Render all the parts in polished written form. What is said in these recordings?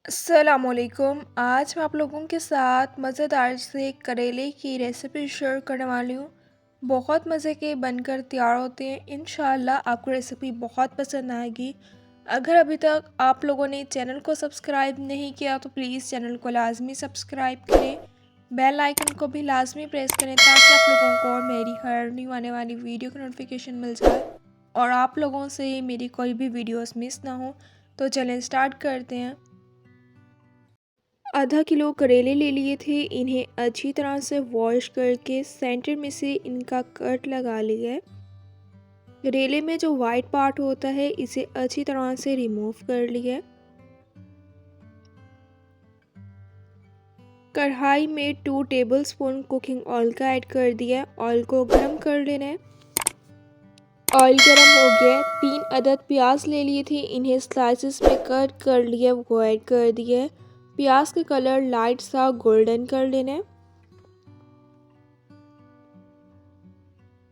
अस्सलामुअलैकुम। आज मैं आप लोगों के साथ मज़ेदार से करेले की रेसिपी शेयर करने वाली हूँ। बहुत मज़े के बनकर तैयार होते हैं। इंशाल्लाह आपको रेसिपी बहुत पसंद आएगी। अगर अभी तक आप लोगों ने चैनल को सब्सक्राइब नहीं किया तो प्लीज़ चैनल को लाजमी सब्सक्राइब करें। बेल आइकन को भी लाजमी प्रेस करें ताकि आप लोगों को मेरी हर न्यू आने वाली वीडियो की नोटिफिकेशन मिल जाए और आप लोगों से मेरी कोई भी वीडियोस मिस ना हो। तो चलें स्टार्ट करते हैं। आधा किलो करेले ले लिए थे। इन्हें अच्छी तरह से वॉश करके सेंटर में से इनका कट लगा लिया है। करेले में जो वाइट पार्ट होता है इसे अच्छी तरह से रिमूव कर लिया है। कढ़ाई में 2 टेबलस्पून कुकिंग ऑयल का ऐड कर दिया है। ऑयल को गर्म कर लेना है। ऑयल गर्म हो गया है। 3 अदद प्याज ले लिए थे। इन्हें स्लाइसेस में कट कर लिया, वो ऐड कर दिया है। प्याज का कलर लाइट सा गोल्डन कर लेना है।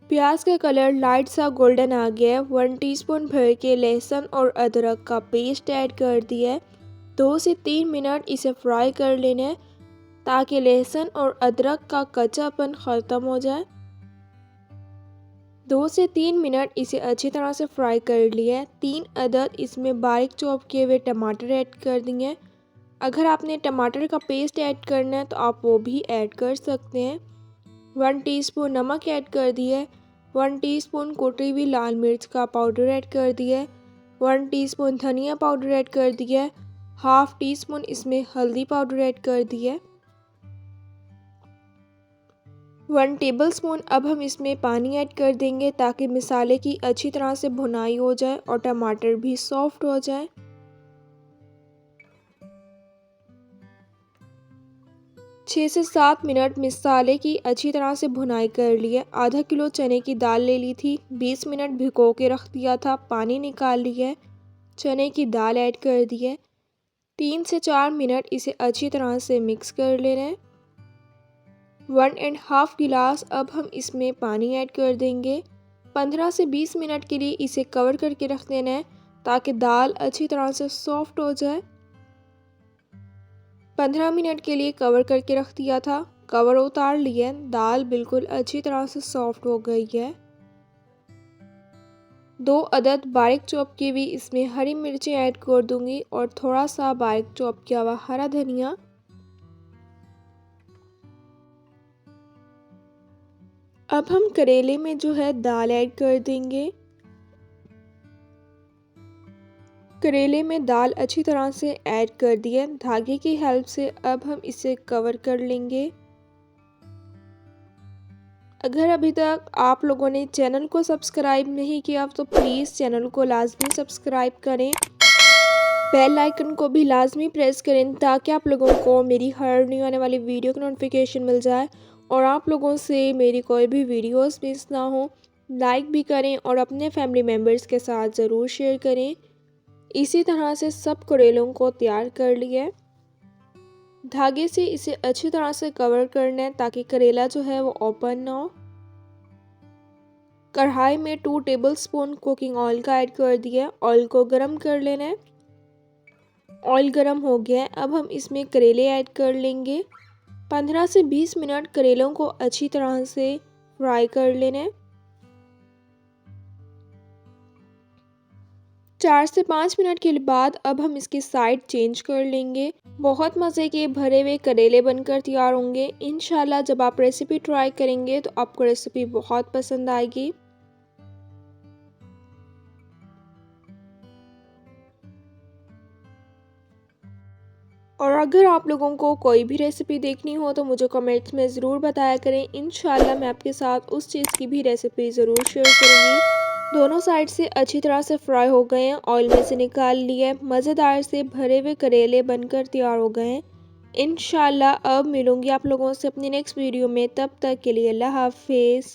प्याज का कलर लाइट सा गोल्डन आ गया है। 1 टीस्पून भर के लहसुन और अदरक का पेस्ट ऐड कर दिया है। 2 से 3 मिनट इसे फ्राई कर लेना है ताकि लहसुन और अदरक का कच्चापन ख़त्म हो जाए। 2 से 3 मिनट इसे अच्छी तरह से फ्राई कर लिया है। 3 अदद इसमें बारीक चॉप किए हुए टमाटर ऐड कर दिए। अगर आपने टमाटर का पेस्ट ऐड करना है तो आप वो भी ऐड कर सकते हैं। 1 टीस्पून नमक ऐड कर दिया है। 1 टीस्पून कुटी हुई लाल मिर्च का पाउडर ऐड कर दिया है। 1 टीस्पून धनिया पाउडर ऐड कर दिया है। हाफ टी स्पून इसमें हल्दी पाउडर ऐड कर दिया है। 1 टेबलस्पून अब हम इसमें पानी ऐड कर देंगे ताकि मसाले की अच्छी तरह से भुनाई हो जाए और टमाटर भी सॉफ्ट हो जाए। 6 से 7 मिनट मसाले की अच्छी तरह से भुनाई कर लिए। आधा किलो चने की दाल ले ली थी। 20 मिनट भिगो के रख दिया था, पानी निकाल लिया है। चने की दाल ऐड कर दी है। 3 से 4 मिनट इसे अच्छी तरह से मिक्स कर लेना है। 1.5 गिलास अब हम इसमें पानी ऐड कर देंगे। 15 से 20 मिनट के लिए इसे कवर करके रख देना है ताकि दाल अच्छी तरह से सॉफ्ट हो जाए। 15 मिनट के लिए कवर करके रख दिया था, कवर उतार लिया। दाल बिल्कुल अच्छी तरह से सॉफ्ट हो गई है। 2 अदद बारीक चॉप की हुई इसमें हरी मिर्चें ऐड कर दूंगी और थोड़ा सा बारीक चॉप किया हुआ हरा धनिया। अब हम करेले में जो है दाल ऐड कर देंगे। करेले में दाल अच्छी तरह से ऐड कर दिए। धागे की हेल्प से अब हम इसे कवर कर लेंगे। अगर अभी तक आप लोगों ने चैनल को सब्सक्राइब नहीं किया तो प्लीज़ चैनल को लाजमी सब्सक्राइब करें। बेल आइकन को भी लाजमी प्रेस करें ताकि आप लोगों को मेरी हर न्यू आने वाली वीडियो की नोटिफिकेशन मिल जाए और आप लोगों से मेरी कोई भी वीडियोस मिस ना हो। लाइक भी करें और अपने फैमिली मेम्बर्स के साथ ज़रूर शेयर करें। इसी तरह से सब करेलों को तैयार कर लिया। धागे से इसे अच्छी तरह से कवर करना है ताकि करेला जो है वो ओपन ना हो। कढ़ाई में 2 टेबलस्पून कुकिंग ऑयल का ऐड कर दिया। ऑयल को गर्म कर लेना है। ऑयल गर्म हो गया है। अब हम इसमें करेले ऐड कर लेंगे। 15 से 20 मिनट करेलों को अच्छी तरह से फ्राई कर लेना है। 4 से 5 मिनट के बाद अब हम इसकी साइड चेंज कर लेंगे। बहुत मज़े के भरे हुए करेले बनकर तैयार होंगे। इंशाल्लाह जब आप रेसिपी ट्राई करेंगे तो आपको रेसिपी बहुत पसंद आएगी। और अगर आप लोगों को कोई भी रेसिपी देखनी हो तो मुझे कमेंट्स में ज़रूर बताया करें। इंशाल्लाह मैं आपके साथ उस चीज़ की भी रेसिपी ज़रूर शेयर करूँगी। दोनों साइड से अच्छी तरह से फ्राई हो गए हैं। ऑयल में से निकाल लिया है। मज़ेदार से भरे हुए करेले बनकर तैयार हो गए हैं। इंशाल्लाह अब मिलूँगी आप लोगों से अपनी नेक्स्ट वीडियो में। तब तक के लिए अल्लाह हाफिज़।